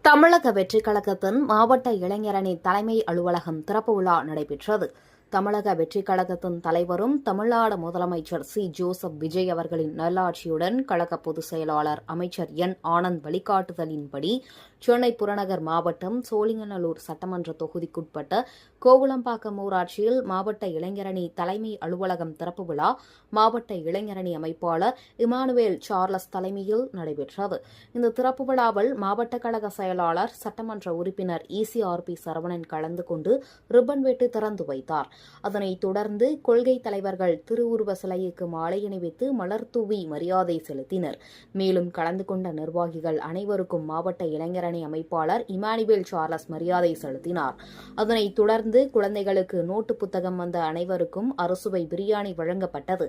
தமிழக வெற்றிக் கழகத்தின் மாவட்ட இளைஞரணி தலைமை அலுவலகம் திறப்பு விழா நடைபெற்றது. தமிழக வெற்றிக் கழகத்தின் தலைவரும் தமிழ்நாடு முதலமைச்சர் சி. ஜோசப் விஜய் அவர்களின் நல்லாட்சியுடன் கழக பொதுச் செயலாளர் அமைச்சர் என். ஆனந்த் வழிகாட்டுதலின்படி சென்னை புறநகர் மாவட்டம் சோழிங்கநல்லூர் சட்டமன்ற தொகுதிக்குட்பட்ட கோவளம்பாக்கம் ஊராட்சியில் மாவட்ட இளைஞரணி தலைமை அலுவலகம் திறப்பு விழா மாவட்ட இளைஞரணி அமைப்பாளர் இமானுவேல் சார்லஸ் தலைமையில் நடைபெற்றது. இந்த திறப்பு விழாவில் மாவட்ட கழக செயலாளர் சட்டமன்ற உறுப்பினர் இசிஆர்பி சரவணன் கலந்து கொண்டு ரிப்பன் வெட்டி திறந்து வைத்தார். அதனைத் தொடர்ந்து கொள்கை தலைவர்கள் திருவுருவ சிலைக்கு மாலை அணிவித்து மலர்தூவி மரியாதை செலுத்தினர். மேலும் கலந்து கொண்ட நிர்வாகிகள் அனைவருக்கும் மாவட்ட இளைஞரணி அமைப்பாளர் இமானுவேல் சார்லஸ் மரியாதை செலுத்தினார். அதனைத் தொடர்ந்து குழந்தைகளுக்கு நோட்டு புத்தகம் வந்த அனைவருக்கும் அறுசுவை பிரியாணி வழங்கப்பட்டது.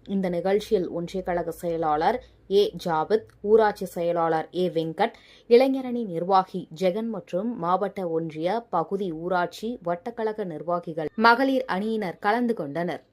இந்த நிகழ்ச்சியில் ஒன்றிய கழக செயலாளர் ஏ. ஜாவித், ஊராட்சி செயலாளர் ஏ. வெங்கட், இளைஞரணி நிர்வாகி ஜெகன் மற்றும் மாவட்ட ஒன்றிய, பகுதி ஊராட்சி, வட்டக்கழக நிர்வாகிகள், மகளிர் அணியினர் கலந்து கொண்டனர்.